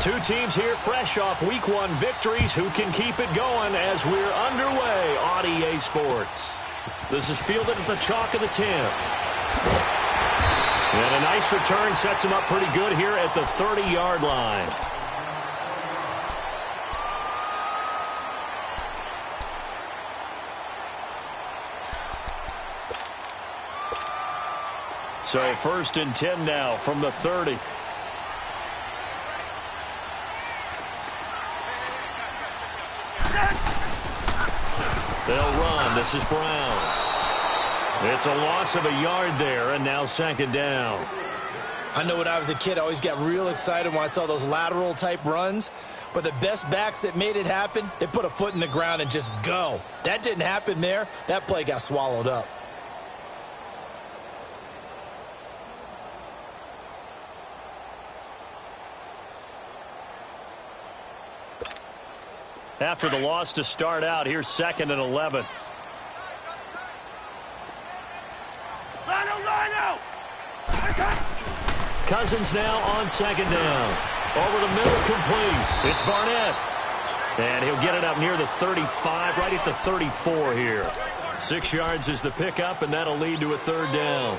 Two teams here fresh off Week 1 victories. Who can keep it going as we're underway on EA Sports? This is fielded at the chalk of the 10. And a nice return sets him up pretty good here at the 30-yard line. So 1st and 10 now from the 30. They'll run. This is Brown. It's a loss of a yard there, and now 2nd down. I know when I was a kid, I always got real excited when I saw those lateral-type runs. But the best backs that made it happen, they put a foot in the ground and just go. That didn't happen there. That play got swallowed up. After the loss to start out, here's 2nd and 11. Cousins now on 2nd down. Over the middle, complete. It's Barnett. And he'll get it up near the 35, right at the 34 here. 6 yards is the pickup, and that'll lead to a 3rd down.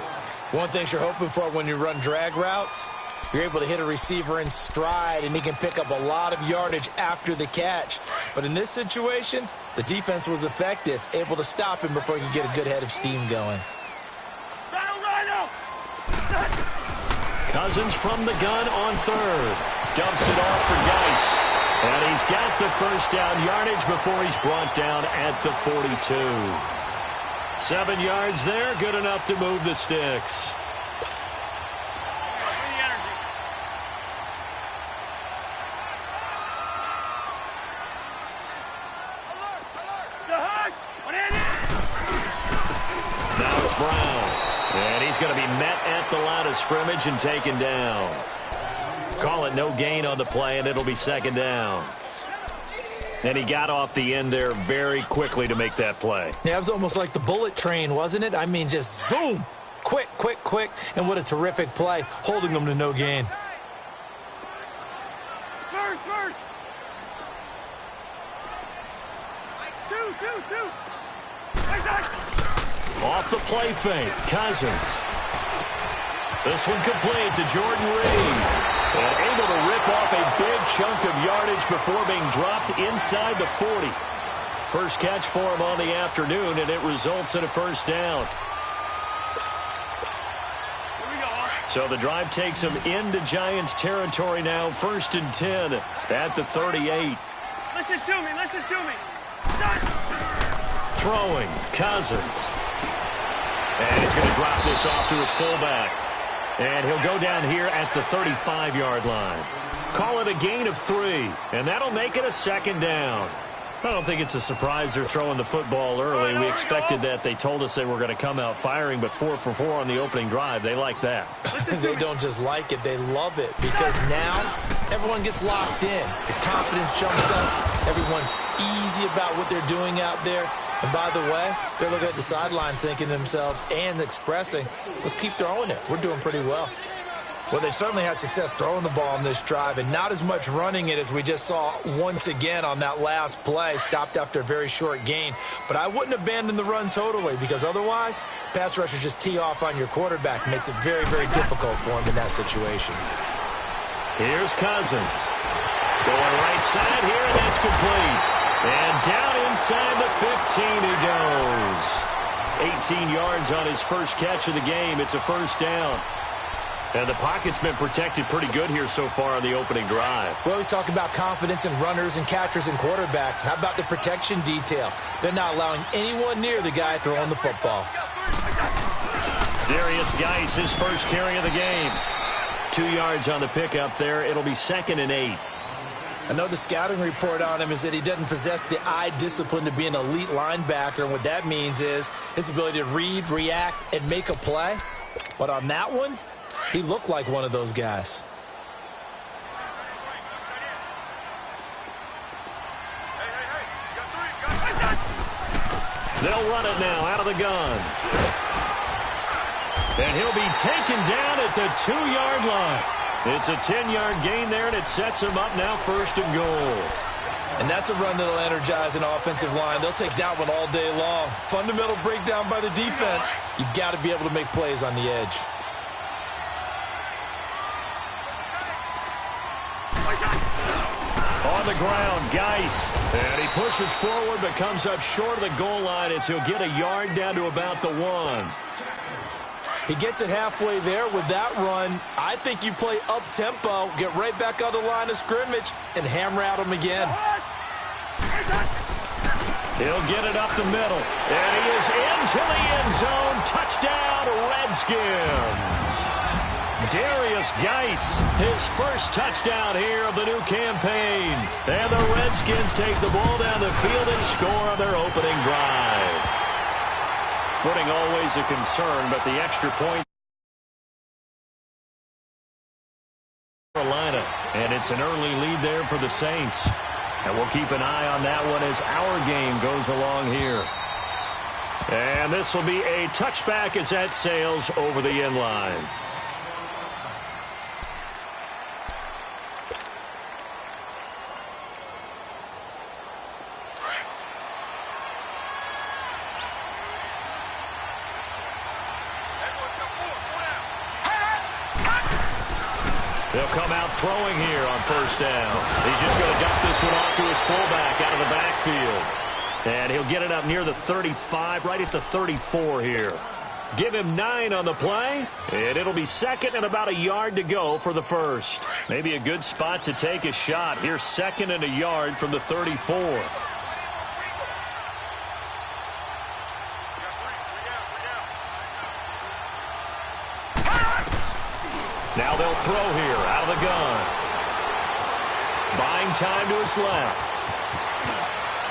One thing you're hoping for when you run drag routes, you're able to hit a receiver in stride, and he can pick up a lot of yardage after the catch. But in this situation, the defense was effective, able to stop him before he could get a good head of steam going. Cousins from the gun on 3rd. Dumps it off for Geis. And he's got the 1st down yardage before he's brought down at the 42. 7 yards there, good enough to move the sticks. Now it's Brown. And he's going to be met at the line of scrimmage and taken down. Call it no gain on the play, and it'll be 2nd down. And he got off the end there very quickly to make that play. Yeah, it was almost like the bullet train, wasn't it? I mean, just zoom. Quick, quick, quick. And what a terrific play, holding them to no gain. Off the play fake, Cousins. This one complete to Jordan Reed. And able to rip off a big chunk of yardage before being dropped inside the 40. First catch for him on the afternoon, and it results in a 1st down. So the drive takes him into Giants territory now. 1st and 10 at the 38. Listen to me. Throwing, Cousins. And he's going to drop this off to his fullback. And he'll go down here at the 35-yard line. Call it a gain of 3, and that'll make it a 2nd down. I don't think it's a surprise they're throwing the football early. We expected that. They told us they were going to come out firing, but 4 for 4 on the opening drive. They like that. They don't just like it, they love it, because now everyone gets locked in. The confidence jumps up. Everyone's easy about what they're doing out there. And by the way, they're looking at the sideline thinking to themselves and expressing, let's keep throwing it. We're doing pretty well. Well, they certainly had success throwing the ball on this drive, and not as much running it as we just saw once again on that last play, stopped after a very short gain. But I wouldn't abandon the run totally, because otherwise, pass rushers just tee off on your quarterback. Makes it very, very difficult for him in that situation. Here's Cousins. Going right side here, and that's complete. And down inside the 15 he goes. 18 yards on his first catch of the game. It's a 1st down. And the pocket's been protected pretty good here so far on the opening drive. We always talk about confidence in runners and catchers and quarterbacks. How about the protection detail? They're not allowing anyone near the guy throwing the football. Darius Geis, his first carry of the game. 2 yards on the pickup there. It'll be 2nd and 8. I know the scouting report on him is that he doesn't possess the eye discipline to be an elite linebacker, and what that means is his ability to read, react, and make a play. But on that one, he looked like one of those guys. They'll run it now out of the gun. And he'll be taken down at the 2-yard line. It's a 10-yard gain there, and it sets him up now 1st and goal. And that's a run that'll energize an offensive line. They'll take that one all day long. Fundamental breakdown by the defense. You've got to be able to make plays on the edge. On the ground, Geis. And he pushes forward but comes up short of the goal line as he'll get a yard down to about the 1. He gets it halfway there with that run. I think you play up-tempo, get right back on the line of scrimmage, and hammer at him again. He'll get it up the middle. And he is into the end zone. Touchdown, Redskins. Darius Geis, his first touchdown here of the new campaign. And the Redskins take the ball down the field and score on their opening drive. Footing always a concern, but the extra point. Carolina, and it's an early lead there for the Saints. And we'll keep an eye on that one as our game goes along here. And this will be a touchback as that sails over the end line. They'll come out throwing here on 1st down. He's just going to dump this one off to his fullback out of the backfield. And he'll get it up near the 35, right at the 34 here. Give him 9 on the play, and it'll be 2nd and about a yard to go for the 1st. Maybe a good spot to take a shot. Here's 2nd and a yard from the 34. Now they'll throw here out of the gun. Buying time to his left.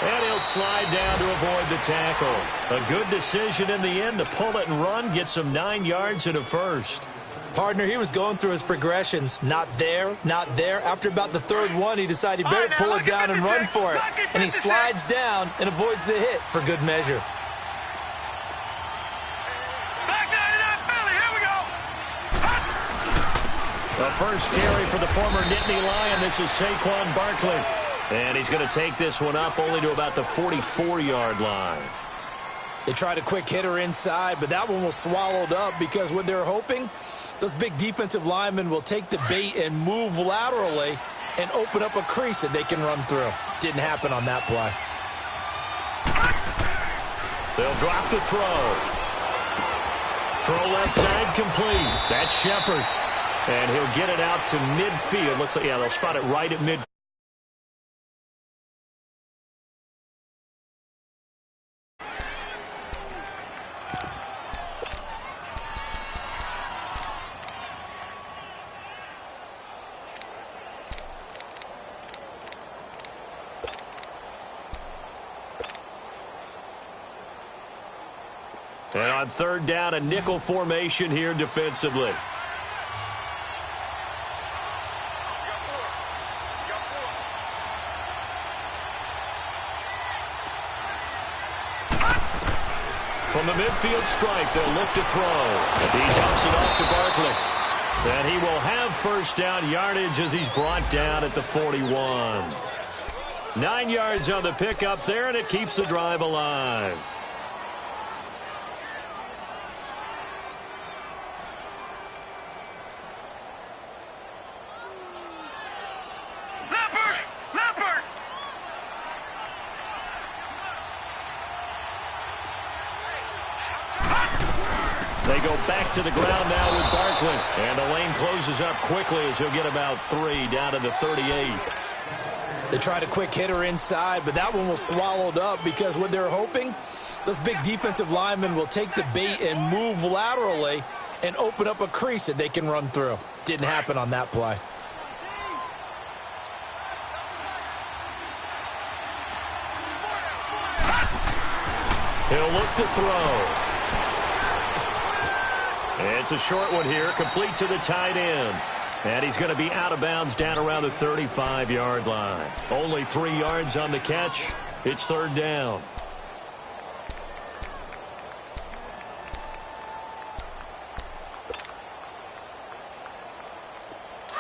And he'll slide down to avoid the tackle. A good decision in the end to pull it and run. Gets him 9 yards and a 1st. Partner, he was going through his progressions. Not there, not there. After about the 3rd one, he decided he better pull it down and run for it. And he slides down and avoids the hit for good measure. The first carry for the former Nittany Lion. This is Saquon Barkley. And he's going to take this one up only to about the 44-yard line. They tried a quick hitter inside, but that one was swallowed up because what they're hoping, those big defensive linemen will take the bait and move laterally and open up a crease that they can run through. Didn't happen on that play. They'll drop the throw. Throw left side complete. That's Shepard. And he'll get it out to midfield. Looks like, yeah, they'll spot it right at midfield. And on 3rd down, a nickel formation here defensively. From the midfield stripe, they'll look to throw. He dumps it off to Barkley. And he will have 1st down yardage as he's brought down at the 41. 9 yards on the pickup there, and it keeps the drive alive. They go back to the ground now with Barkley. And the lane closes up quickly as he'll get about 3 down to the 38. They tried a quick hitter inside, but that one was swallowed up because what they're hoping, those big defensive linemen will take the bait and move laterally and open up a crease that they can run through. Didn't happen on that play. He'll look to throw. It's a short one here, complete to the tight end. And he's going to be out of bounds down around the 35-yard line. Only 3 yards on the catch. It's 3rd down.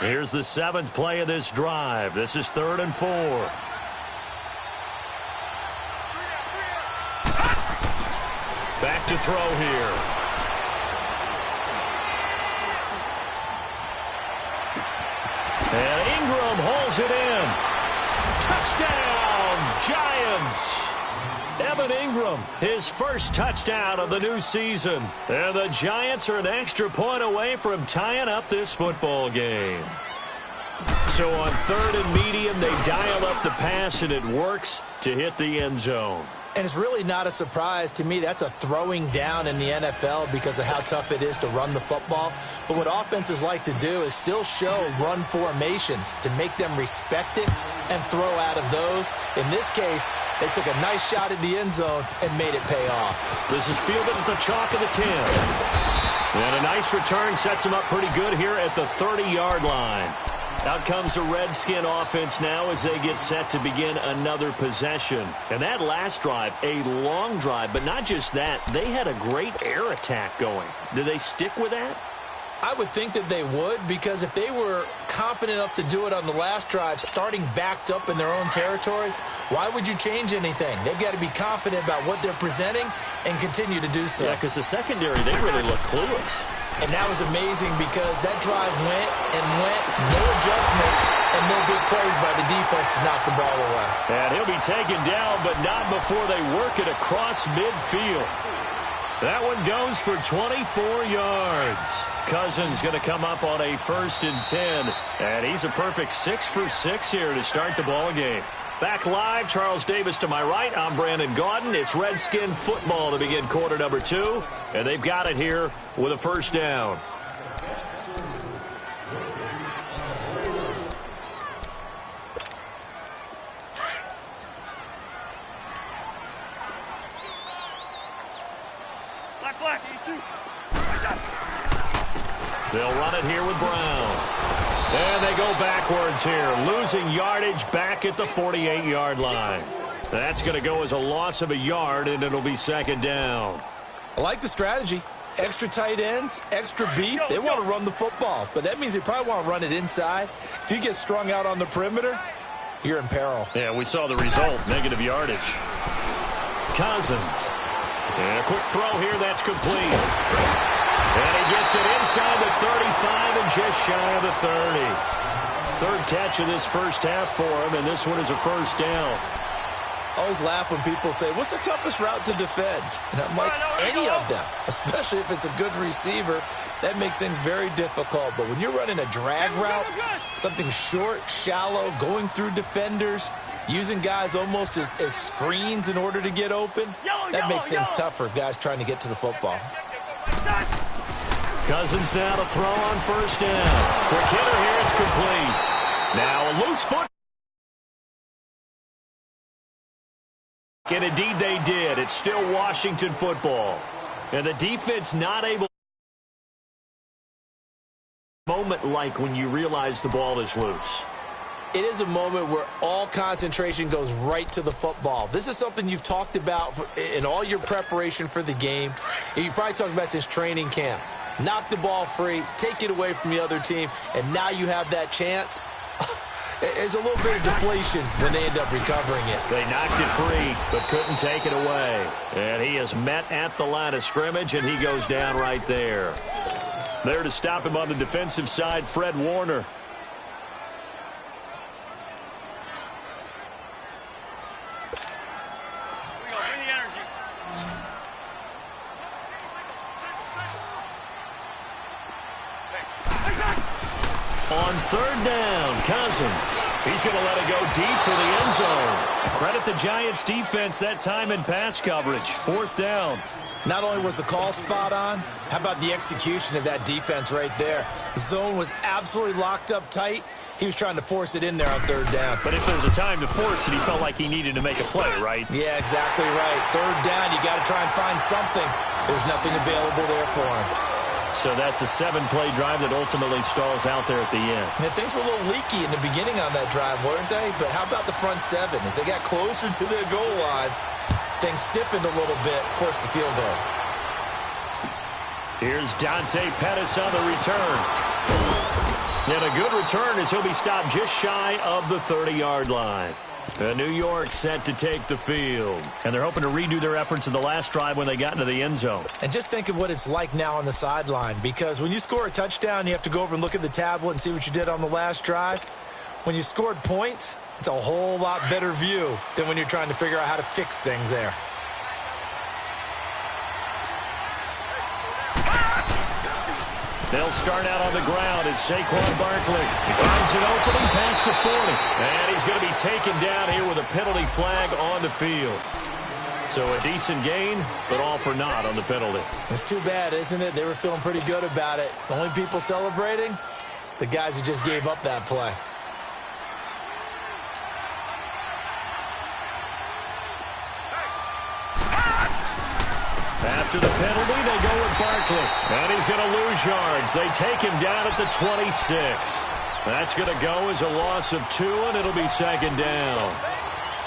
Here's the 7th play of this drive. This is 3rd and 4. Back to throw here. And Ingram holds it in. Touchdown, Giants. Evan Ingram, his first touchdown of the new season. And the Giants are an extra point away from tying up this football game. So on 3rd and medium, they dial up the pass, and it works to hit the end zone. And it's really not a surprise to me. That's a throwing down in the NFL because of how tough it is to run the football. But what offenses like to do is still show run formations to make them respect it and throw out of those. In this case, they took a nice shot at the end zone and made it pay off. This is fielded at the chalk of the 10. And a nice return sets them up pretty good here at the 30-yard line. Out comes the Redskin offense now as they get set to begin another possession. And that last drive, a long drive, but not just that, they had a great air attack going. Do they stick with that? I would think that they would, because if they were confident enough to do it on the last drive, starting backed up in their own territory, why would you change anything? They've got to be confident about what they're presenting and continue to do so. Yeah, because the secondary, they really look clueless. And that was amazing because that drive went and went, no adjustments, and no big plays by the defense to knock the ball away. And he'll be taken down, but not before they work it across midfield. That one goes for 24 yards. Cousins going to come up on a 1st and 10. And he's a perfect 6 for 6 here to start the ball game. Back live, Charles Davis to my right. I'm Brandon Gaudin. It's Redskin football to begin quarter number 2. And they've got it here with a 1st down. Black, 82. They'll run it here with Brown. And they go backwards here, losing yardage back at the 48-yard line. That's going to go as a loss of a yard, and it'll be 2nd down. I like the strategy. Extra tight ends, extra beef. They want to run the football, but that means they probably want to run it inside. If you get strung out on the perimeter, you're in peril. Yeah, we saw the result, negative yardage. Cousins. And a quick throw here, that's complete. And he gets it inside the 35 and just shy of the 30. 3rd catch of this first half for him, and this one is a 1st down. I always laugh when people say, what's the toughest route to defend? And I'm like, any of them, especially if it's a good receiver. That makes things very difficult. But when you're running a drag route, something short, shallow, going through defenders, using guys almost as screens in order to get open, that makes things tough for guys trying to get to the football. Cousins now to throw on 1st down. Quick hitter here, it's complete. Now a loose foot. And indeed they did. It's still Washington football. And the defense not able. Moment like when you realize the ball is loose. It is a moment where all concentration goes right to the football. This is something you've talked about in all your preparation for the game. You probably talked about since training camp. Knock the ball free, take it away from the other team, and now you have that chance. There's a little bit of deflation when they end up recovering it. They knocked it free, but couldn't take it away. And he is met at the line of scrimmage, and he goes down right there. There to stop him on the defensive side, Fred Warner. On 3rd down, Cousins. He's going to let it go deep for the end zone. Credit the Giants defense that time in pass coverage. 4th down. Not only was the call spot on, how about the execution of that defense right there? The zone was absolutely locked up tight. He was trying to force it in there on 3rd down. But if there's a time to force it, he felt like he needed to make a play, right? Yeah, exactly right. 3rd down, you got to try and find something. There's nothing available there for him. So that's a 7-play drive that ultimately stalls out there at the end. And things were a little leaky in the beginning on that drive, weren't they? But how about the front 7? As they got closer to their goal line, things stiffened a little bit, forced the field goal. Here's Dante Pettis on the return. And a good return as he'll be stopped just shy of the 30-yard line. New York set to take the field. And they're hoping to redo their efforts in the last drive when they got into the end zone. And just think of what it's like now on the sideline, because when you score a touchdown, you have to go over and look at the tablet and see what you did on the last drive. When you scored points, it's a whole lot better view than when you're trying to figure out how to fix things there. They'll start out on the ground. It's Saquon Barkley. He finds an opening past the 40. And he's going to be taken down here with a penalty flag on the field. So a decent gain, but all for naught on the penalty. It's too bad, isn't it? They were feeling pretty good about it. The only people celebrating, the guys who just gave up that play. After the penalty, they go with Barkley. And he's going to lose yards. They take him down at the 26. That's going to go as a loss of 2, and it'll be second down.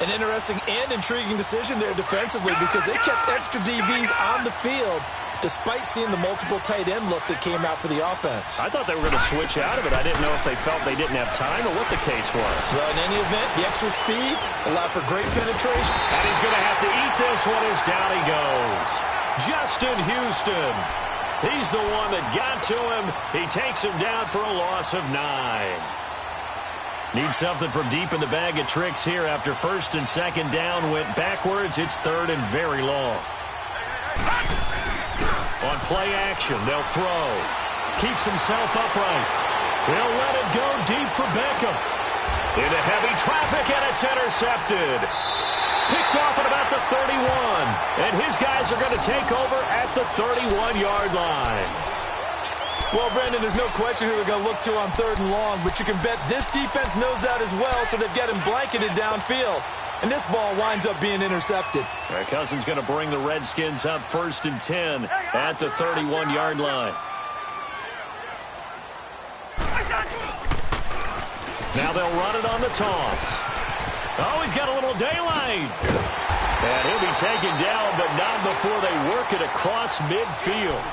An interesting and intriguing decision there defensively, because they kept extra DBs on the field despite seeing the multiple tight end look that came out for the offense. I thought they were going to switch out of it. I didn't know if they felt they didn't have time or what the case was. Well, in any event, the extra speed allowed for great penetration. And he's going to have to eat this one as down he goes. Justin Houston. He's the one that got to him. He takes him down for a loss of 9. Needs something from deep in the bag of tricks here after first and second down went backwards. It's third and very long. On play action, they'll throw. Keeps himself upright. They'll let it go deep for Beckham. Into heavy traffic, and it's intercepted. Picked off at about the 31. And his guys are going to take over at the 31-yard line. Well, Brandon, there's no question who they're going to look to on third and long, but you can bet this defense knows that as well, so they've got him blanketed downfield. And this ball winds up being intercepted. Cousins going to bring the Redskins up first and 10 at the 31-yard line. Now they'll run it on the toss. Oh, he's got a little daylight. And he'll be taken down, but not before they work it across midfield.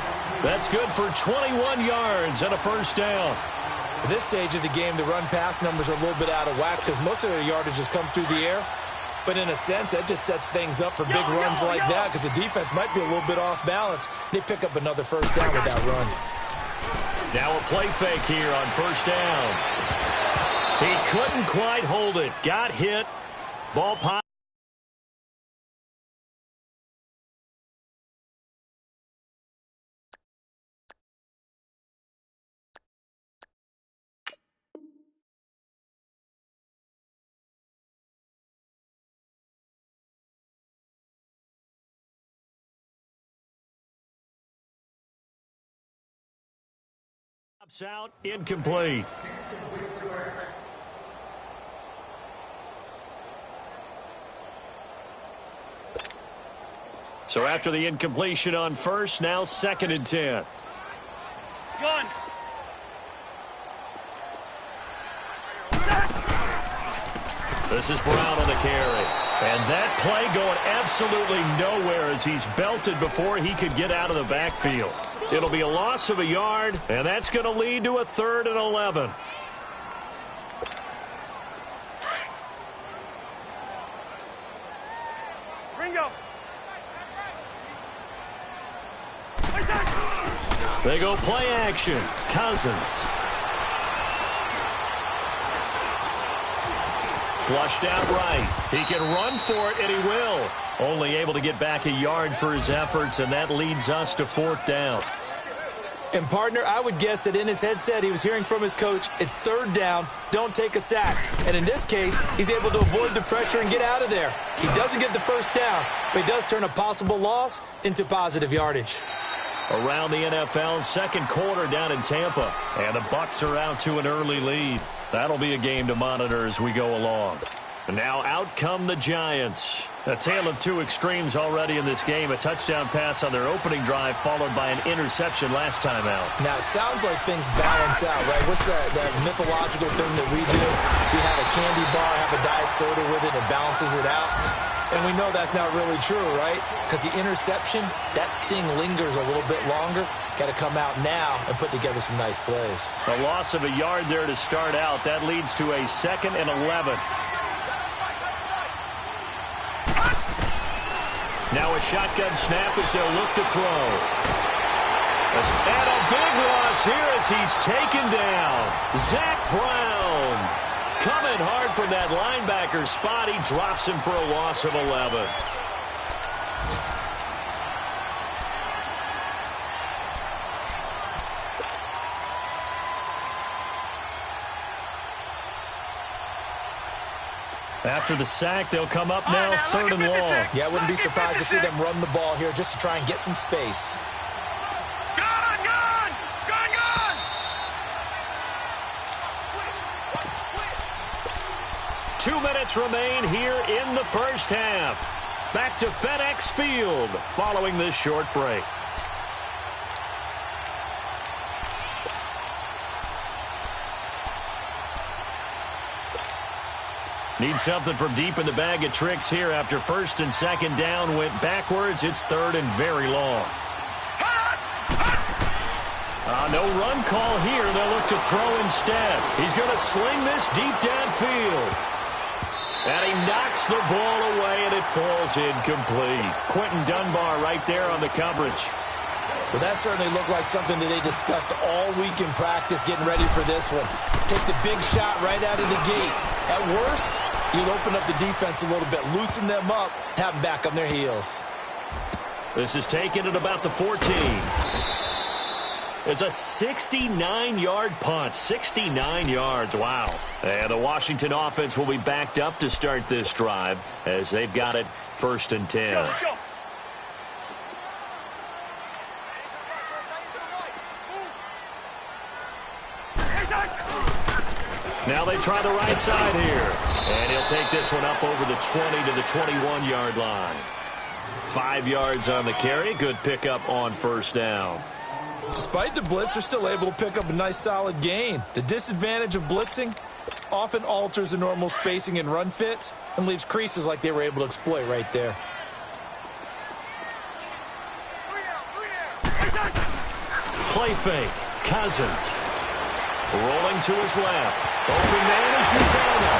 That's good for 21 yards and a first down. At this stage of the game, the run-pass numbers are a little bit out of whack because most of their yardage has come through the air. But in a sense, that just sets things up for big runs like that because the defense might be a little bit off balance. They pick up another first down with that run. Now a play fake here on first down. He couldn't quite hold it. Got hit. Ball pop. Out, incomplete. So after the incompletion on first, now second and 10. Gun. This is Brown on the carry. And that play going absolutely nowhere as he's belted before he could get out of the backfield. It'll be a loss of a yard, and that's going to lead to a 3rd and 11. Ringo. They go play action. Cousins. Flushed out right. He can run for it, and he will. Only able to get back a yard for his efforts, and that leads us to 4th down. And, partner, I would guess that in his headset he was hearing from his coach, it's 3rd down, don't take a sack. And in this case, he's able to avoid the pressure and get out of there. He doesn't get the first down, but he does turn a possible loss into positive yardage. Around the NFL, second quarter down in Tampa. And the Bucks are out to an early lead. That'll be a game to monitor as we go along. And now out come the Giants. A tale of two extremes already in this game. A touchdown pass on their opening drive followed by an interception last time out. Now, it sounds like things balance out, right? What's that mythological thing that we do? If you have a candy bar, have a diet soda with it, it balances it out. And we know that's not really true, right? Because the interception, that sting lingers a little bit longer. Got to come out now and put together some nice plays. A loss of a yard there to start out. That leads to a 2nd and 11. Now a shotgun snap as they'll look to throw. And a big loss here as he's taken down. Zach Brown coming hard from that linebacker spot. He drops him for a loss of 11. After the sack, they'll come up now, 3rd and long. Yeah, I wouldn't be surprised to see them run the ball here just to try and get some space. Gun! 2 minutes remain here in the first half. Back to FedEx Field following this short break. Need something from deep in the bag of tricks here after 1st and 2nd down went backwards. It's 3rd and very long. No run call here. They'll look to throw instead. He's going to sling this deep downfield. And he knocks the ball away, and it falls incomplete. Quentin Dunbar right there on the coverage. Well, that certainly looked like something that they discussed all week in practice getting ready for this one. Take the big shot right out of the gate. At worst, you'll open up the defense a little bit, loosen them up, have them back on their heels. This is taken at about the 14. It's a 69-yard punt. 69 yards. Wow. And the Washington offense will be backed up to start this drive as they've got it 1st and 10. Let's go. Now they try the right side here. And he'll take this one up over the 20 to the 21-yard line. 5 yards on the carry. Good pickup on 1st down. Despite the blitz, they're still able to pick up a nice solid gain. The disadvantage of blitzing often alters the normal spacing and run fits and leaves creases like they were able to exploit right there. Play fake. Cousins. Rolling to his left. Open man is Uzoma.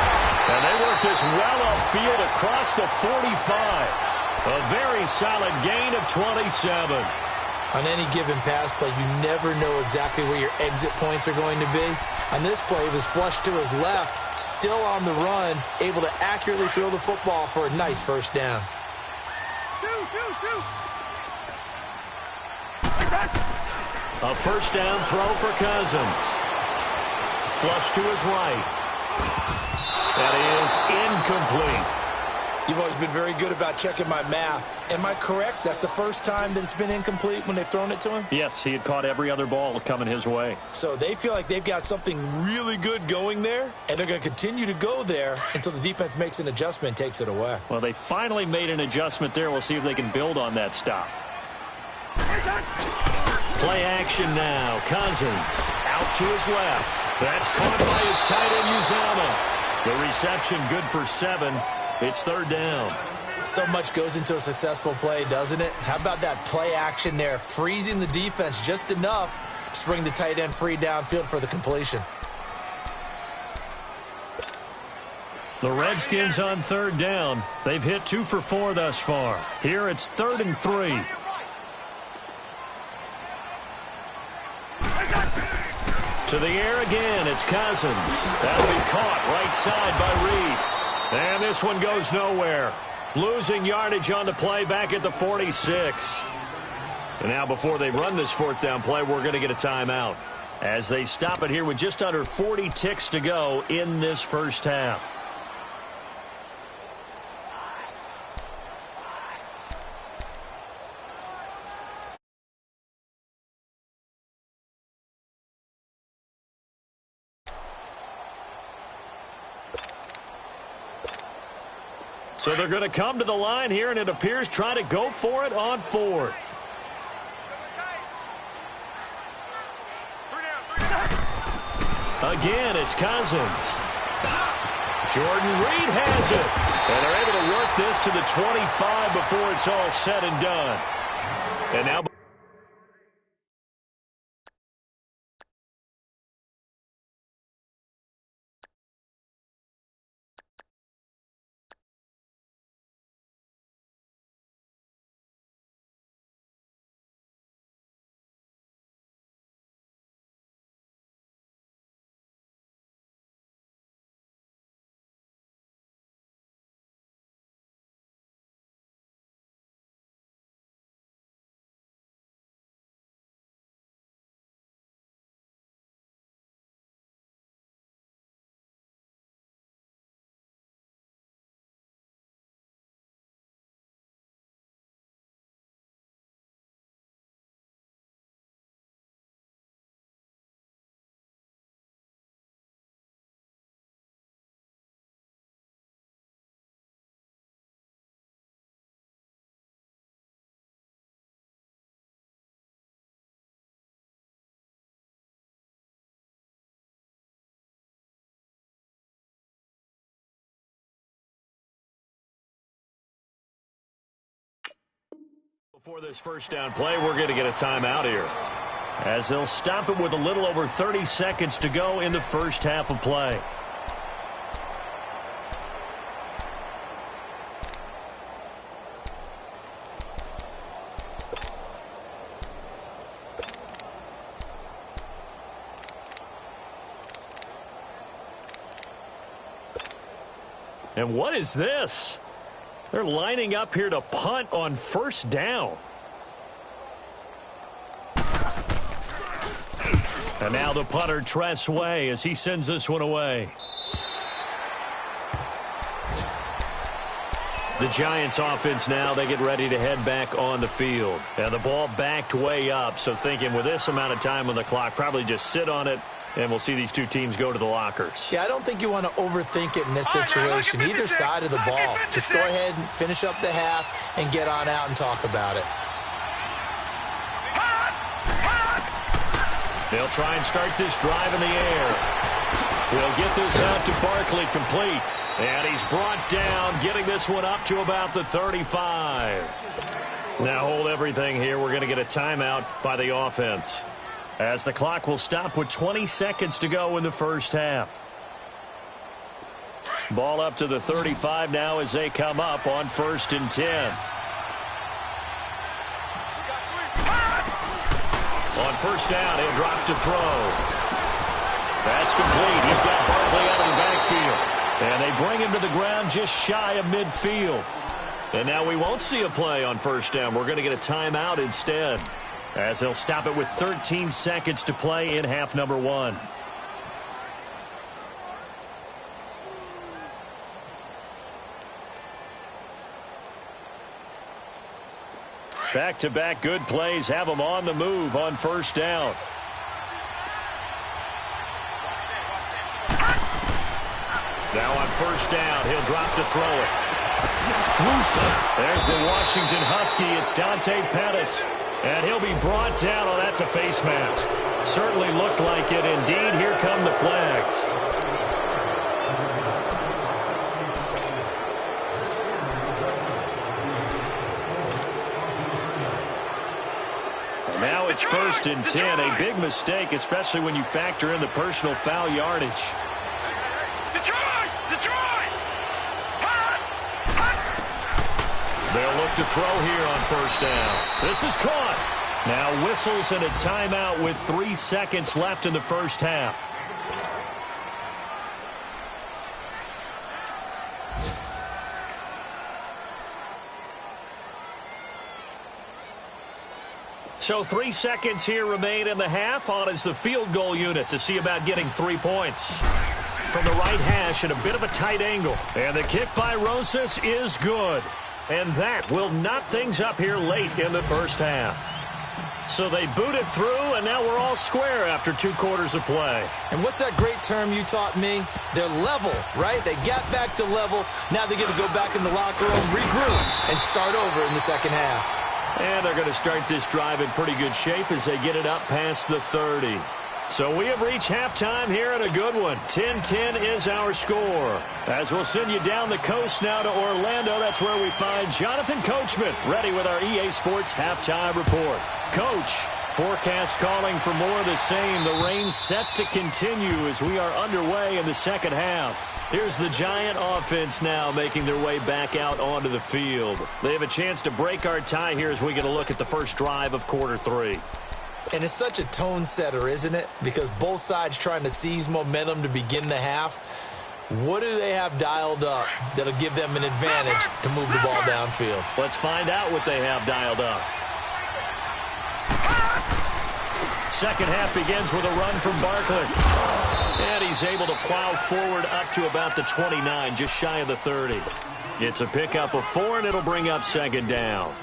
And they work this well upfield across the 45. A very solid gain of 27. On any given pass play, you never know exactly where your exit points are going to be. On this play, he was flushed to his left, still on the run, able to accurately throw the football for a nice 1st down. A 1st down throw for Cousins. Flush to his right. That is incomplete. You've always been very good about checking my math. Am I correct? That's the first time that it's been incomplete when they've thrown it to him? Yes, he had caught every other ball coming his way. So they feel like they've got something really good going there, and they're going to continue to go there until the defense makes an adjustment and takes it away. Well, they finally made an adjustment there. We'll see if they can build on that stop. Play action now. Cousins out to his left. That's caught by his tight end, Uzoma. The reception good for 7. It's 3rd down. So much goes into a successful play, doesn't it? How about that play action there, freezing the defense just enough to bring the tight end free downfield for the completion. The Redskins on 3rd down. They've hit 2 for 4 thus far. Here it's 3rd and 3. To the air again. It's Cousins. That'll be caught right side by Reed. And this one goes nowhere. Losing yardage on the play back at the 46. And now before they run this 4th down play, we're going to get a timeout as they stop it here with just under 40 ticks to go in this 1st half. So they're going to come to the line here, and it appears try to go for it on 4th. Again, it's Cousins. Jordan Reed has it. And they're able to work this to the 25 before it's all said and done. And now Before this first down play, we're going to get a timeout here, as they'll stop it with a little over 30 seconds to go in the first half of play. And what is this? They're lining up here to punt on first down. And now the punter, Tress Way, as he sends this one away. The Giants offense now, they get ready to head back on the field. And the ball backed way up, so thinking with this amount of time on the clock, probably just sit on it, and we'll see these two teams go to the lockers. Yeah, I don't think you want to overthink it in this situation, either side of the ball. Just go ahead and finish up the half and get on out and talk about it. They'll try and start this drive in the air. They'll get this out to Barkley, complete. And he's brought down, getting this one up to about the 35. Now hold everything here. We're going to get a timeout by the offense, as the clock will stop with 20 seconds to go in the first half. Ball up to the 35 now as they come up on 1st and 10. On first down, he'll drop to throw. That's complete. He's got Barkley out of the backfield. And they bring him to the ground just shy of midfield. And now we won't see a play on first down. We're going to get a timeout instead, as they'll stop it with 13 seconds to play in half number 1. Back-to-back good plays have them on the move on first down. Now on first down, he'll drop to throw it. Whoosh. There's the Washington Husky. It's Dante Pettis. And he'll be brought down. Oh, that's a face mask. Certainly looked like it. Indeed, here come the flags. And now it's 1st and 10. A big mistake, especially when you factor in the personal foul yardage. They'll look to throw here on first down. This is caught. Now whistles and a timeout with 3 seconds left in the first half. So 3 seconds here remain in the half. On is the field goal unit to see about getting 3 points. From the right hash at a bit of a tight angle. And the kick by Rosas is good. And that will knot things up here late in the first half. So they boot it through, and now we're all square after 2 quarters of play. And what's that great term you taught me? They're level, right? They got back to level. Now they get to go back in the locker room, regroup, and start over in the second half. And they're going to start this drive in pretty good shape as they get it up past the 30. So we have reached halftime here at a good one. 10-10 is our score. As we'll send you down the coast now to Orlando, that's where we find Jonathan Coachman ready with our EA Sports Halftime Report. Coach, forecast calling for more of the same. The rain set to continue as we are underway in the second half. Here's the Giant offense now making their way back out onto the field. They have a chance to break our tie here as we get a look at the first drive of quarter 3. And it's such a tone setter, isn't it? Because both sides trying to seize momentum to begin the half. What do they have dialed up that'll give them an advantage to move the ball downfield? Let's find out what they have dialed up. Second half begins with a run from Barkley. And he's able to plow forward up to about the 29, just shy of the 30. It's a pickup of 4, and it'll bring up second down.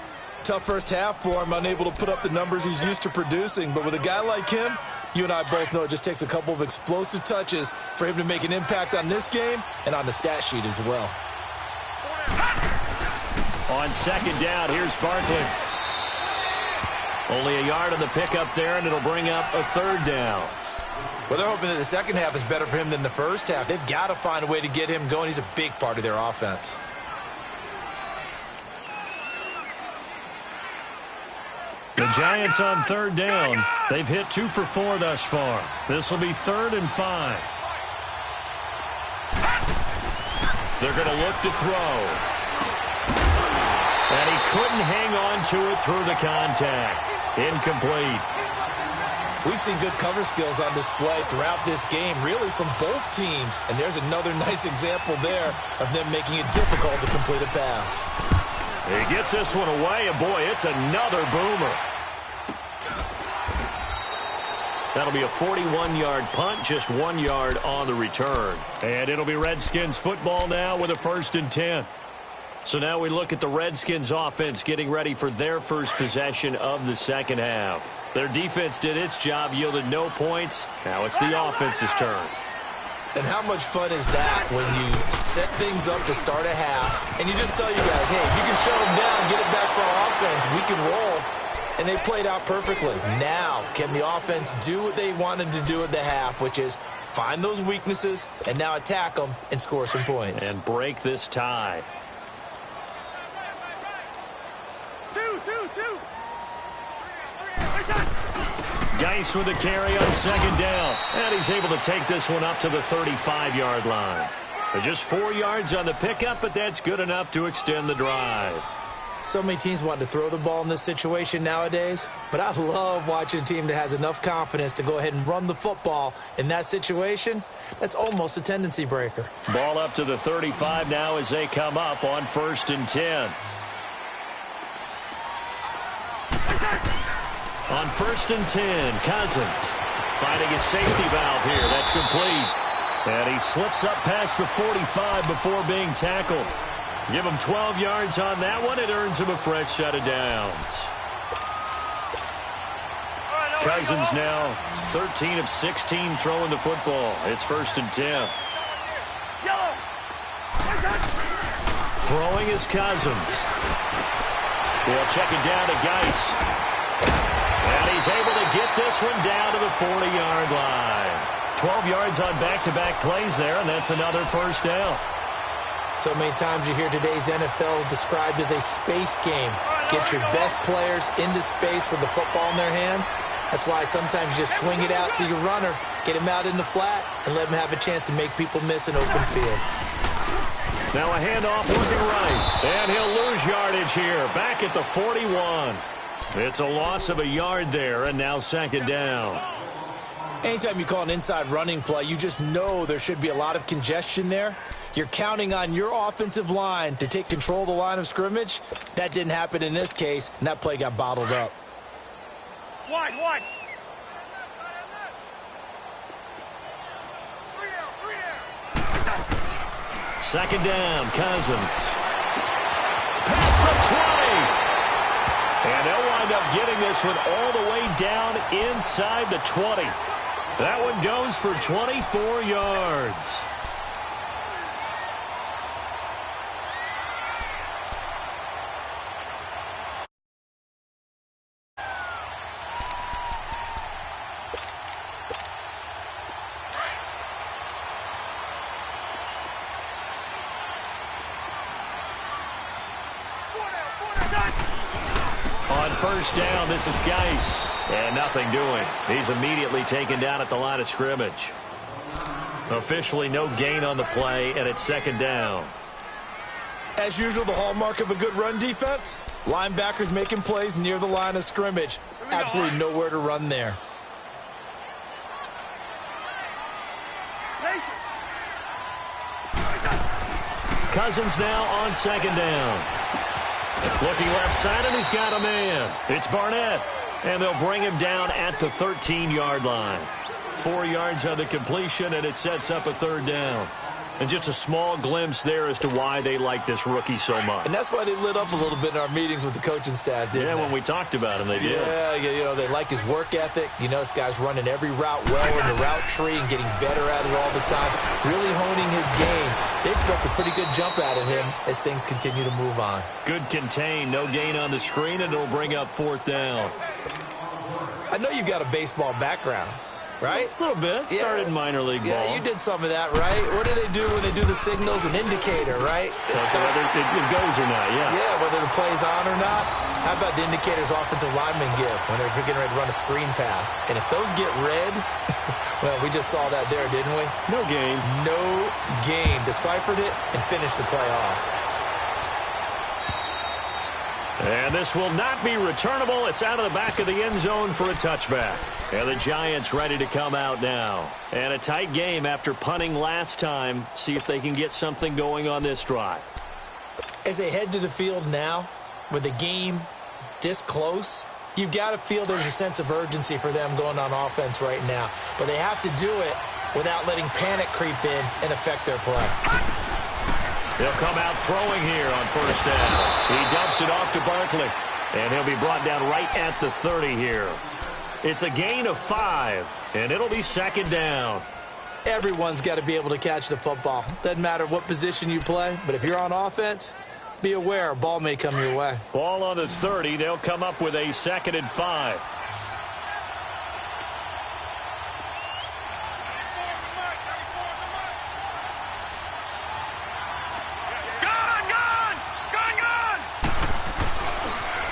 Tough first half for him, unable to put up the numbers he's used to producing. But with a guy like him, you and I both know it just takes a couple of explosive touches for him to make an impact on this game and on the stat sheet as well. On second down, here's Barkley. Only a yard on the pickup there, and it'll bring up a third down. Well, they're hoping that the second half is better for him than the first half. They've got to find a way to get him going. He's a big part of their offense. The Giants on third down. They've hit 2 for 4 thus far. This will be 3rd and 5. They're going to look to throw. And he couldn't hang on to it through the contact. Incomplete. We've seen good cover skills on display throughout this game, really from both teams. And there's another nice example there of them making it difficult to complete a pass. He gets this one away, and boy, it's another boomer. That'll be a 41-yard punt, just 1 yard on the return. And it'll be Redskins football now with a 1st and 10. So now we look at the Redskins offense getting ready for their first possession of the second half. Their defense did its job, yielded no points. Now it's the offense's turn. And how much fun is that when you set things up to start a half and you just tell you guys, hey, if you can shut them down, get it back for our offense, we can roll. And they played out perfectly. Now, can the offense do what they wanted to do at the half, which is find those weaknesses and now attack them and score some points. And break this tie. 2. Geis with the carry on 2nd down. And he's able to take this one up to the 35-yard line. Just 4 yards on the pickup, but that's good enough to extend the drive. So many teams want to throw the ball in this situation nowadays, but I love watching a team that has enough confidence to go ahead and run the football in that situation. That's almost a tendency breaker. Ball up to the 35 now as they come up on 1st and 10. On 1st and 10, Cousins finding a safety valve here. That's complete. And he slips up past the 45 before being tackled. Give him 12 yards on that one. It earns him a fresh set of downs. Cousins now 13 of 16 throwing the football. It's 1st and 10. Throwing is Cousins. They'll check it down to Geis. And he's able to get this one down to the 40-yard line. 12 yards on back-to-back plays there, and that's another 1st down. So many times you hear today's NFL described as a space game. Get your best players into space with the football in their hands. That's why sometimes you just swing it out to your runner, get him out in the flat, and let him have a chance to make people miss an open field. Now a handoff working right, and he'll lose yardage here, back at the 41. It's a loss of a yard there, and now 2nd down. Anytime you call an inside running play, you just know there should be a lot of congestion there. You're counting on your offensive line to take control of the line of scrimmage. That didn't happen in this case, and that play got bottled up. Wide. 2nd down, Cousins. Pass from 20. And they'll wind up getting this one all the way down inside the 20. That one goes for 24 yards. On 1st down, this is Geis. And nothing doing. He's immediately taken down at the line of scrimmage. Officially no gain on the play, and it's 2nd down. As usual, the hallmark of a good run defense, linebackers making plays near the line of scrimmage. Absolutely nowhere to run there. Cousins now on 2nd down. Looking left side, and he's got a man. It's Barnett. And they'll bring him down at the 13-yard line. 4 yards on the completion, and it sets up a 3rd down. And just a small glimpse there as to why they like this rookie so much. And that's why they lit up a little bit in our meetings with the coaching staff, didn't they? When we talked about him, they did. Yeah, you know, they like his work ethic. You know, this guy's running every route well in the route tree and getting better at it all the time, really honing his game. They expect a pretty good jump out of him as things continue to move on. Good contain, no gain on the screen, and it'll bring up 4th down. I know you've got a baseball background. right? A little bit. Started in minor league ball. Yeah, you did some of that, right? What do they do when they do the signals? An indicator, right? Whether it goes or not, yeah. Yeah, whether the play's on or not. How about the indicators offensive linemen give when they're getting ready to run a screen pass? And if those get red, well, we just saw that there, didn't we? No gain. No gain. Deciphered it and finished the play off. And this will not be returnable. It's out of the back of the end zone for a touchback. And the Giants ready to come out now. And a tight game after punting last time. See if they can get something going on this drive. As they head to the field now, with the game this close, you've got to feel there's a sense of urgency for them going on offense right now. But they have to do it without letting panic creep in and affect their play. He'll come out throwing here on first down. He dumps it off to Barkley. And he'll be brought down right at the 30 here. It's a gain of 5, and it'll be second down. Everyone's got to be able to catch the football. Doesn't matter what position you play, but if you're on offense, be aware a ball may come your way. Ball on the 30. They'll come up with a 2nd and 5.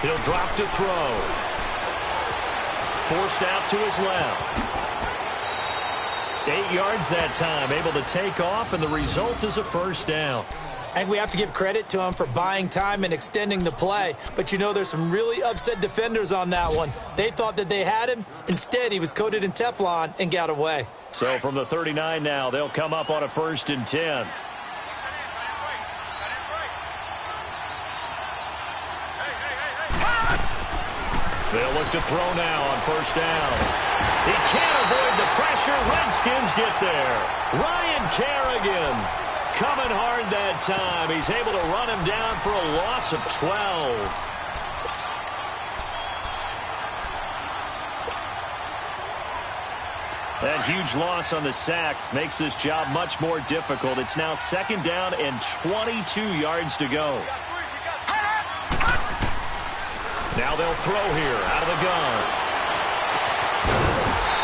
He'll drop to throw. Forced out to his left. 8 yards that time, able to take off, and the result is a first down. I think we have to give credit to him for buying time and extending the play. But, you know, there's some really upset defenders on that one. They thought that they had him. Instead, he was coated in Teflon and got away. So from the 39 now, they'll come up on a 1st and 10. They'll look to throw now on first down. He can't avoid the pressure. Redskins get there. Ryan Kerrigan coming hard that time. He's able to run him down for a loss of 12. That huge loss on the sack makes this job much more difficult. It's now 2nd down and 22 yards to go. Now they'll throw here out of the gun.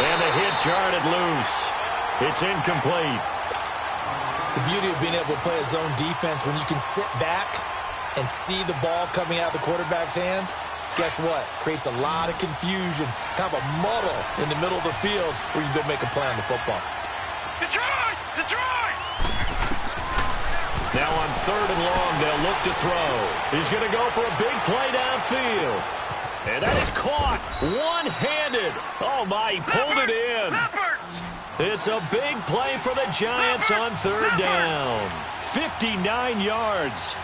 And the hit jarred it loose. It's incomplete. The beauty of being able to play a zone defense when you can sit back and see the ball coming out of the quarterback's hands, guess what? Creates a lot of confusion, kind of a muddle in the middle of the field where you can go make a play on the football. Detroit! Detroit! Now on 3rd and long, they'll look to throw. He's going to go for a big play downfield. And that is caught one-handed. Oh, my, he pulled it in. It's a big play for the Giants on 3rd down. 59 yards.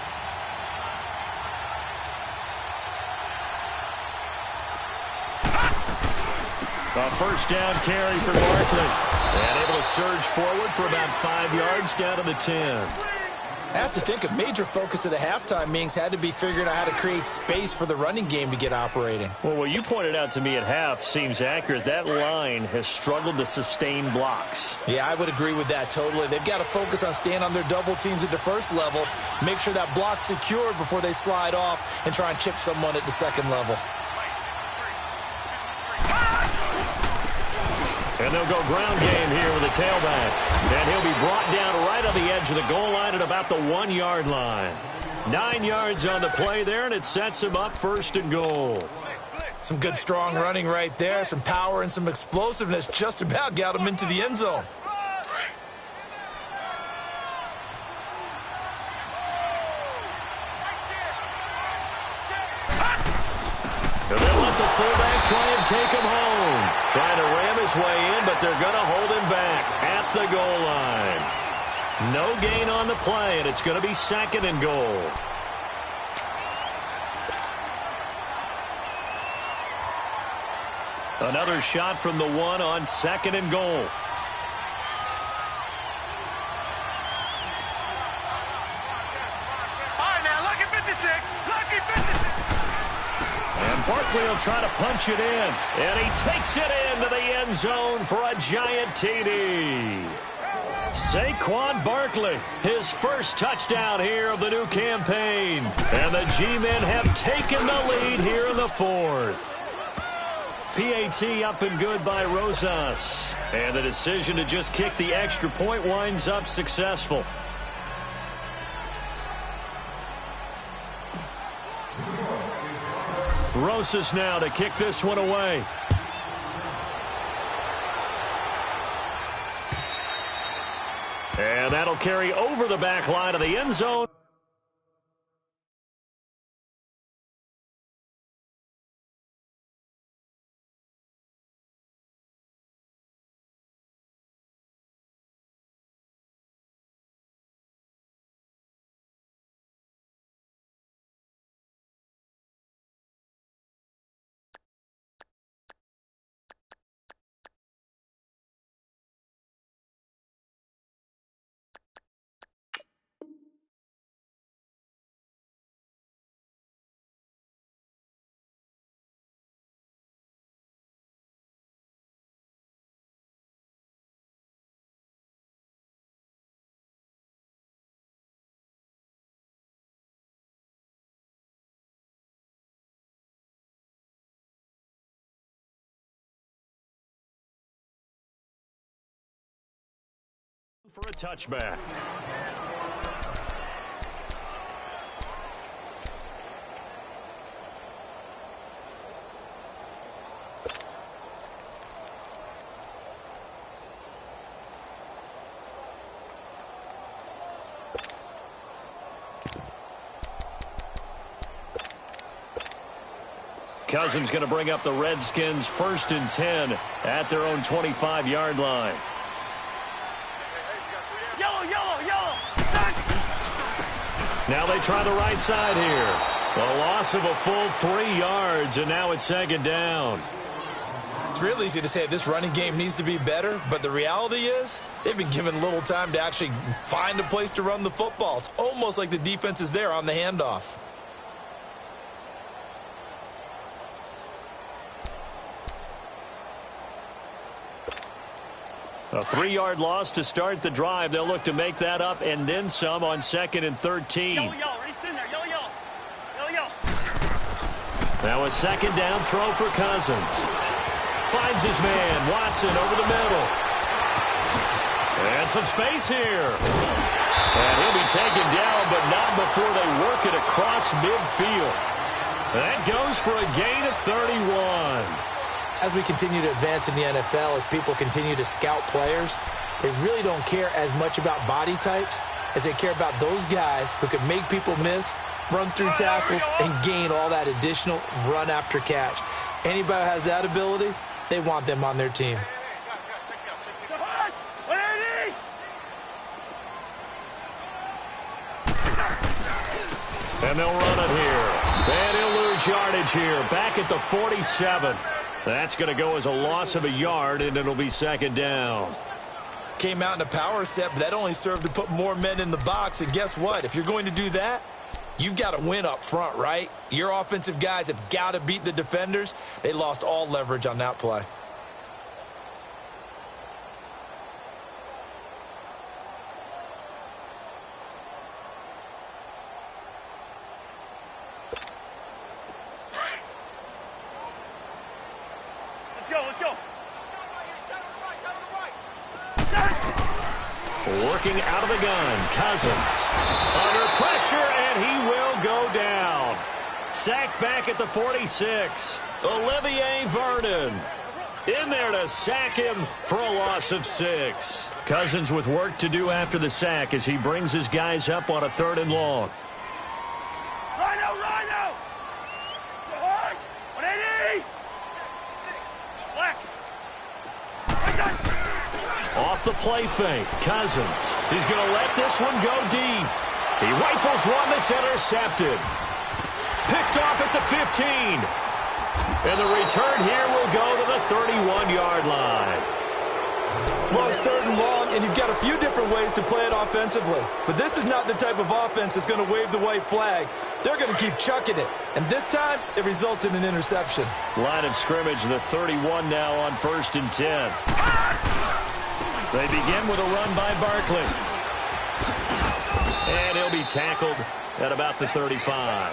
A first down carry for Barkley. And able to surge forward for about 5 yards down to the 10. I have to think a major focus of the halftime meetings had to be figuring out how to create space for the running game to get operating. Well, what you pointed out to me at half seems accurate. That line has struggled to sustain blocks. Yeah, I would agree with that totally. They've got to focus on staying on their double teams at the first level, make sure that block's secured before they slide off and try and chip someone at the second level. And they'll go ground game here with a tailback. And he'll be brought down right on the edge of the goal line at about the 1-yard line. 9 yards on the play there, and it sets him up 1st and goal. Some good, strong running right there. Some power and some explosiveness just about got him into the end zone. And they'll let the fullback try and take him home. Trying to ram his way in, but they're going to hold him back at the goal line. No gain on the play, and it's going to be 2nd and goal. Another shot from the 1 on 2nd and goal. All right, now, lucky 56. Lucky 56. And Barkley will try to punch it in. And he takes it into the end zone for a giant TD. Saquon Barkley, his first touchdown here of the new campaign. And the G-men have taken the lead here in the 4th. PAT up and good by Rosas. And the decision to just kick the extra point winds up successful. Rosas now to kick this one away. And that'll carry over the back line of the end zone. For a touchback. Cousins going to bring up the Redskins 1st and 10 at their own 25-yard line. Now they try the right side here. A loss of a full 3 yards, and now it's 2nd down. It's real easy to say this running game needs to be better, but the reality is they've been given little time to actually find a place to run the football. It's almost like the defense is there on the handoff. A 3-yard loss to start the drive. They'll look to make that up and then some on 2nd and 13. Now a 2nd down throw for Cousins. Finds his man, Watson, over the middle. And some space here. And he'll be taken down, but not before they work it across midfield. That goes for a gain of 31. As we continue to advance in the NFL, as people continue to scout players, they really don't care as much about body types as they care about those guys who can make people miss, run through tackles, and gain all that additional run after catch. Anybody who has that ability, they want them on their team. And they'll run it here. And he'll lose yardage here. Back at the 47. That's going to go as a loss of a yard, and it'll be 2nd down. Came out in a power set, but that only served to put more men in the box. And guess what? If you're going to do that, you've got to win up front, right? Your offensive guys have got to beat the defenders. They lost all leverage on that play. Working out of the gun, Cousins. Under pressure, and he will go down. Sacked back at the 46. Olivier Vernon in there to sack him for a loss of 6. Cousins with work to do after the sack as he brings his guys up on a 3rd and long. Rhino! 180! Black! Off the play fake, Cousins. He's going to let this one go deep. He rifles one that's intercepted. Picked off at the 15. And the return here will go to the 31-yard line. Well, it's 3rd and long, and you've got a few different ways to play it offensively. But this is not the type of offense that's going to wave the white flag. They're going to keep chucking it. And this time, it results in an interception. Line of scrimmage, the 31 now on 1st and 10. They begin with a run by Barkley. And he'll be tackled at about the 35.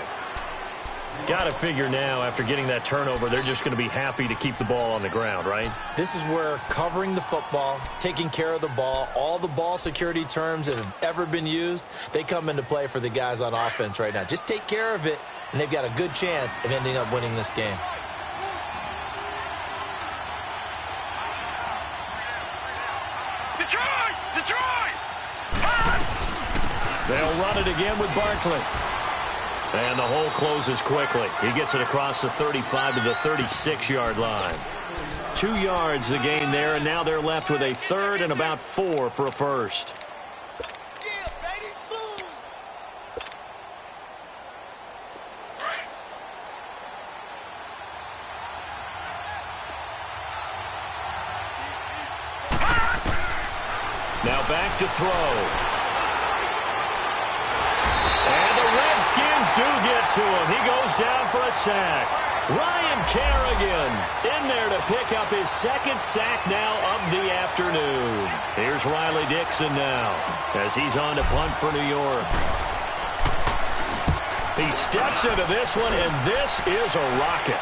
Got to figure now, after getting that turnover, they're just going to be happy to keep the ball on the ground, right? This is where covering the football, taking care of the ball, all the ball security terms that have ever been used, they come into play for the guys on offense right now. Just take care of it, and they've got a good chance of ending up winning this game. Detroit! They'll run it again with Barkley. And the hole closes quickly. He gets it across the 35 to the 36-yard line. 2 yards the gain there, and now they're left with a third and about 4 for a first. Yeah, baby, boom! Now back to throw. Redskins do get to him. He goes down for a sack. Ryan Kerrigan in there to pick up his second sack now of the afternoon. Here's Riley Dixon now as he's on to punt for New York. He steps into this one, and this is a rocket.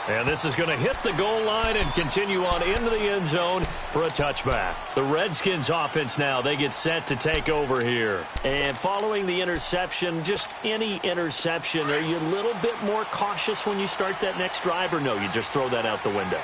And this is going to hit the goal line and continue on into the end zone for a touchback. The Redskins offense now, they get set to take over here. And following the interception, just any interception, are you a little bit more cautious when you start that next drive, or no, you just throw that out the window?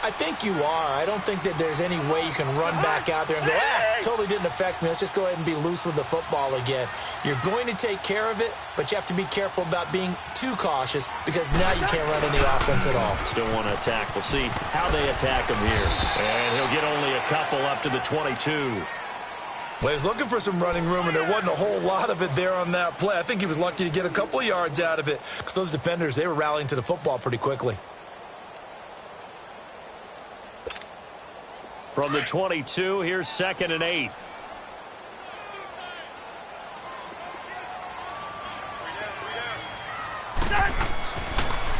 I think you are. I don't think that there's any way you can run back out there and go, totally didn't affect me. Let's just go ahead and be loose with the football again. You're going to take care of it, but you have to be careful about being too cautious because now you can't run any offense at all. Still want to attack. We'll see how they attack him here. And he'll get only a couple up to the 22. Well, he was looking for some running room, and there wasn't a whole lot of it there on that play. I think he was lucky to get a couple of yards out of it because those defenders, they were rallying to the football pretty quickly. From the 22, here's 2nd and 8.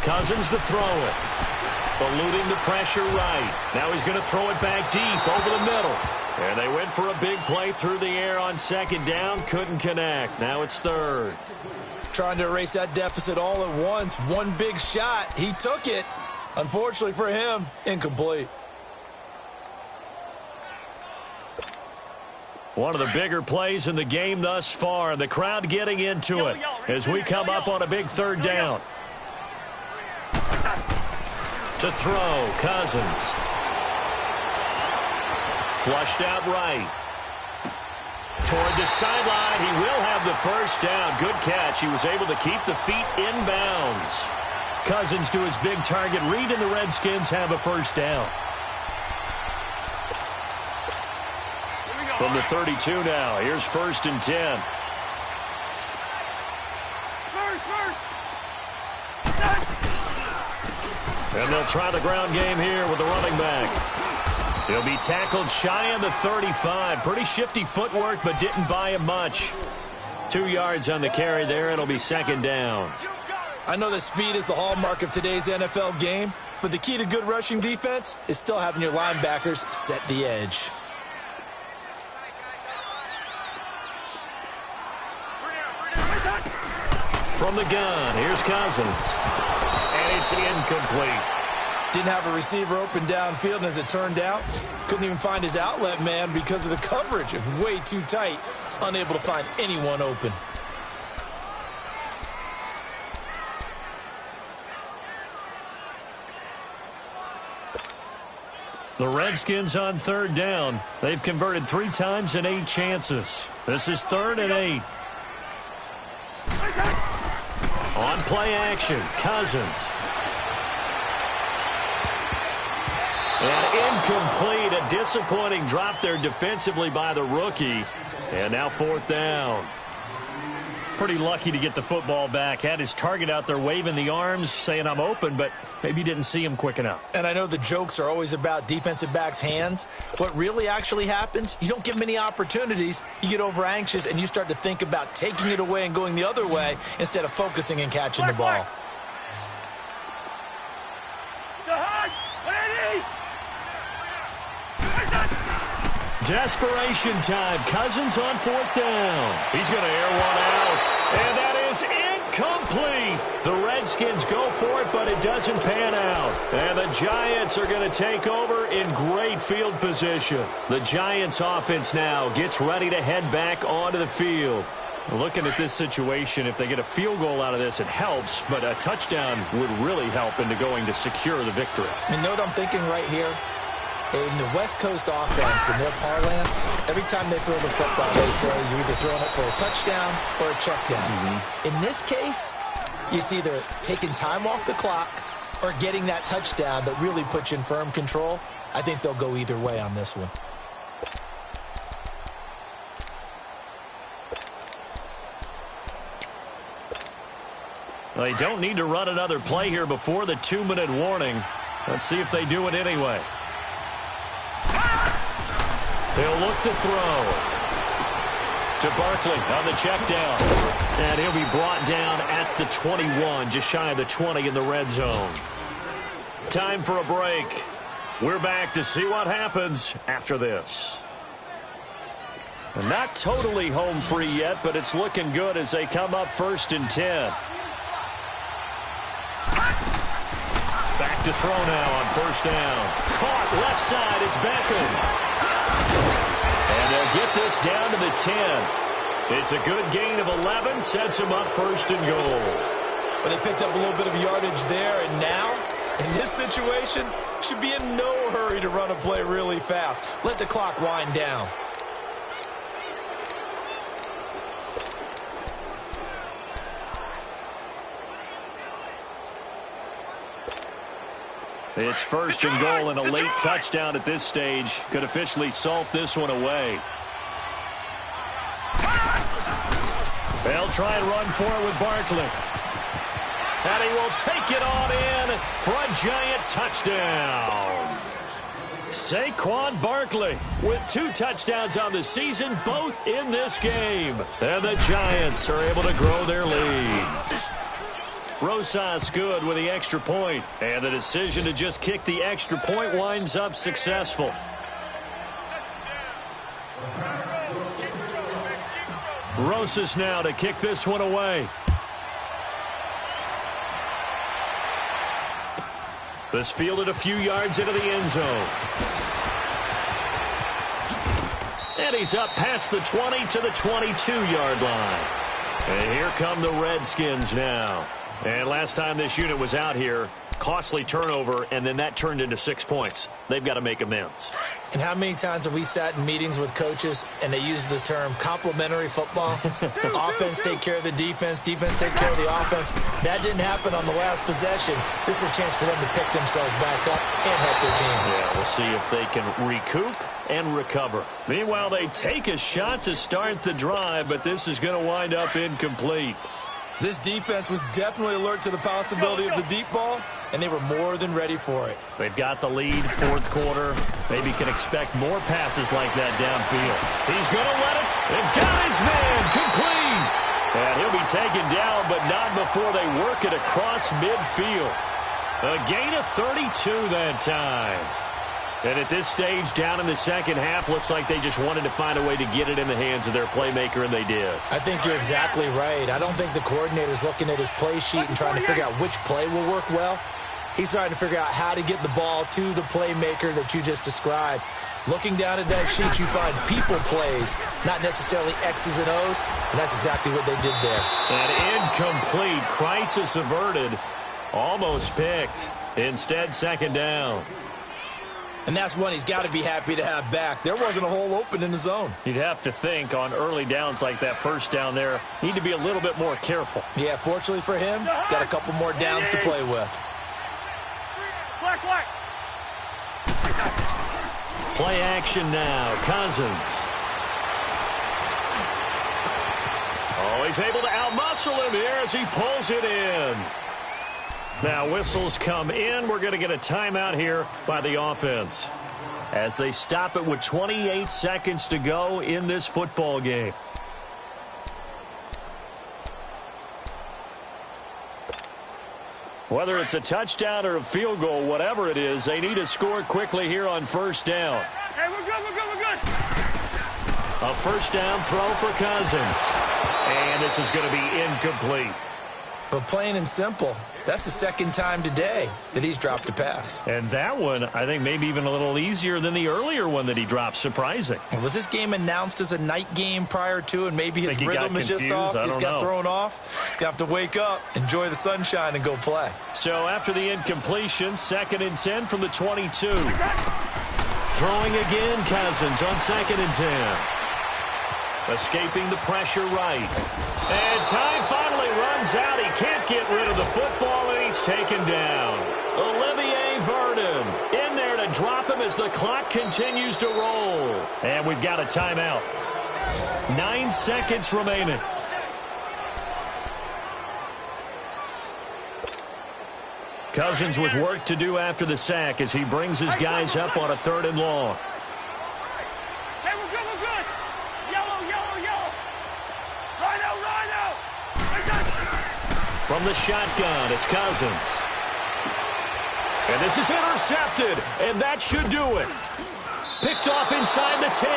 Cousins to throw it. Eluding the pressure right. Now he's going to throw it back deep over the middle. And they went for a big play through the air on 2nd down. Couldn't connect. Now it's 3rd. Trying to erase that deficit all at once. One big shot. He took it. Unfortunately for him, incomplete. One of the bigger plays in the game thus far. The crowd getting into it as we come up on a big 3rd down. To throw, Cousins. Flushed out right. Toward the sideline, he will have the first down. Good catch. He was able to keep the feet in bounds. Cousins to his big target. Reed and the Redskins have a first down. From the 32 now, here's 1st and 10. And they'll try the ground game here with the running back. He'll be tackled shy of the 35. Pretty shifty footwork, but didn't buy him much. 2 yards on the carry there. It'll be 2nd down. I know that speed is the hallmark of today's NFL game, but the key to good rushing defense is still having your linebackers set the edge. From the gun, here's Cousins. And it's incomplete. Didn't have a receiver open downfield, and as it turned out, couldn't even find his outlet man because of the coverage. It was way too tight, unable to find anyone open. The Redskins on 3rd down. They've converted 3 times in 8 chances. This is 3rd and 8. On play action, Cousins. And incomplete. A disappointing drop there defensively by the rookie. And now 4th down. Pretty lucky to get the football back. Had his target out there waving the arms, saying I'm open, but maybe didn't see him quick enough. And I know the jokes are always about defensive backs' hands. What really actually happens, you don't get many opportunities. You get over anxious, and you start to think about taking it away and going the other way instead of focusing and catching the ball. Desperation time. Cousins on 4th down. He's going to air one out. And that is incomplete. Redskins go for it, but it doesn't pan out. And the Giants are going to take over in great field position. The Giants offense now gets ready to head back onto the field. Looking at this situation, if they get a field goal out of this, it helps, but a touchdown would really help into going to secure the victory. You know what I'm thinking right here? In the West Coast offense, in their parlance, every time they throw the football, they say you're either throwing it for a touchdown or a check down. In this case, it's either taking time off the clock or getting that touchdown that really puts you in firm control. I think they'll go either way on this one. They don't need to run another play here before the 2-minute warning. Let's see if they do it anyway. He'll look to throw. To Barkley on the check down. And he'll be brought down at the 21, just shy of the 20 in the red zone. Time for a break. We're back to see what happens after this. Not totally home free yet, but it's looking good as they come up 1st and 10. Back to throw now on 1st down. Caught left side. It's Beckham. And they'll get this down to the 10. It's a good gain of 11. Sets them up 1st and goal. Well, they picked up a little bit of yardage there, and now, in this situation, should be in no hurry to run a play really fast. Let the clock wind down. It's 1st and goal, and a late touchdown at this stage could officially salt this one away. They'll try and run for it with Barkley. And he will take it on in for a giant touchdown. Saquon Barkley with 2 touchdowns on the season, both in this game. And the Giants are able to grow their lead. Rosas good with the extra point, and the decision to just kick the extra point winds up successful. Rosas now to kick this one away. This fielded a few yards into the end zone. And he's up past the 20 to the 22-yard line. And here come the Redskins now. And last time this unit was out here, costly turnover, and then that turned into 6 points. They've got to make amends. And how many times have we sat in meetings with coaches and they use the term complementary football? Offense take care of the defense, defense take care of the offense. That didn't happen on the last possession. This is a chance for them to pick themselves back up and help their team. Yeah, we'll see if they can recoup and recover. Meanwhile, they take a shot to start the drive, but this is going to wind up incomplete. This defense was definitely alert to the possibility of the deep ball, and they were more than ready for it. They've got the lead, 4th quarter. Maybe can expect more passes like that downfield. He's going to let it. And got his man complete. And he'll be taken down, but not before they work it across midfield. A gain of 32 that time. And at this stage, down in the second half, looks like they just wanted to find a way to get it in the hands of their playmaker, and they did. I think you're exactly right. I don't think the coordinator's looking at his play sheet and trying to figure out which play will work well. He's trying to figure out how to get the ball to the playmaker that you just described. Looking down at that sheet, you find people plays, not necessarily X's and O's, and that's exactly what they did there. An incomplete, crisis averted, almost picked. Instead, 2nd down. And that's one he's got to be happy to have back. There wasn't a hole open in the zone. You'd have to think on early downs like that 1st down there, need to be a little bit more careful. Yeah, fortunately for him, got a couple more downs to play with. Play action now. Cousins. Oh, he's able to outmuscle him here as he pulls it in. Now whistles come in. We're going to get a timeout here by the offense as they stop it with 28 seconds to go in this football game. Whether it's a touchdown or a field goal, whatever it is, they need to score quickly here on 1st down. Hey, we're good, we're good, we're good. A 1st down throw for Cousins. And this is going to be incomplete. But plain and simple, That's the second time today that he's dropped a pass. And that one, I think, maybe even a little easier than the earlier one that he dropped. Surprising. Was this game announced as a night game prior to, and maybe his rhythm is just off? He's got thrown off. He's going to have to wake up, enjoy the sunshine, and go play. So after the incompletion, 2nd and 10 from the 22. Throwing again, Cousins on 2nd and 10. Escaping the pressure right. And time finally runs out. He can't get rid of the football, and he's taken down. Olivier Vernon in there to drop him as the clock continues to roll. And we've got a timeout. 9 seconds remaining. Cousins with work to do after the sack as he brings his guys up on a 3rd and long. Hey, we're good. Yellow. Right out. From the shotgun, it's Cousins. And this is intercepted, and that should do it. Picked off inside the 10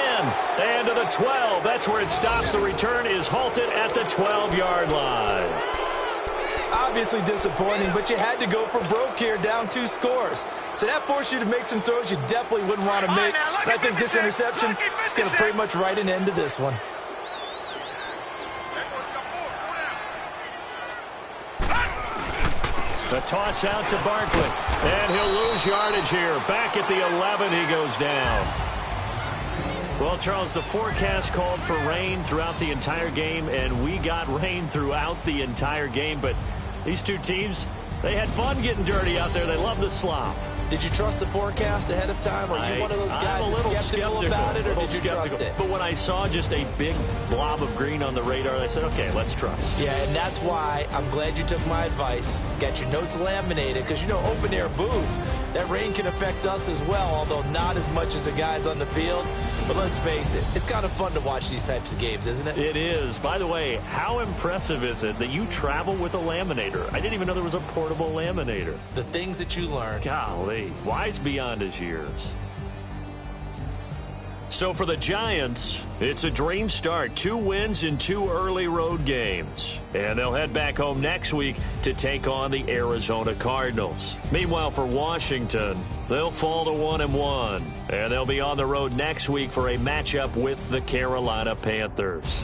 and to the 12. That's where it stops. The return is halted at the 12-yard line. Obviously disappointing, but you had to go for broke here, down 2 scores. So that forced you to make some throws you definitely wouldn't want to make. And I think this interception is going to pretty much write an end to this one. The toss out to Barkley. And he'll lose yardage here. Back at the 11, he goes down. Well, Charles, the forecast called for rain throughout the entire game, and we got rain throughout the entire game. But these two teams, they had fun getting dirty out there. They love the slop. Did you trust the forecast ahead of time? Are you one of those guys that's skeptical about it, or did you trust it? But when I saw just a big blob of green on the radar, I said, okay, let's trust. Yeah, and that's why I'm glad you took my advice. Got your notes laminated, because, you know, open-air booth, that rain can affect us as well, although not as much as the guys on the field. But let's face it, it's kind of fun to watch these types of games, isn't it? It is. By the way, how impressive is it that you travel with a laminator? I didn't even know there was a portable laminator. The things that you learn. Golly, wise beyond his years. So for the Giants, it's a dream start. 2 wins in 2 early road games. And they'll head back home next week to take on the Arizona Cardinals. Meanwhile, for Washington, they'll fall to 1-1. And they'll be on the road next week for a matchup with the Carolina Panthers.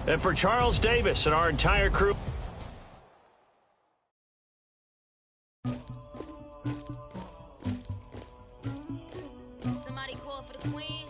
And for Charles Davis and our entire crew, Somebody call for the queen.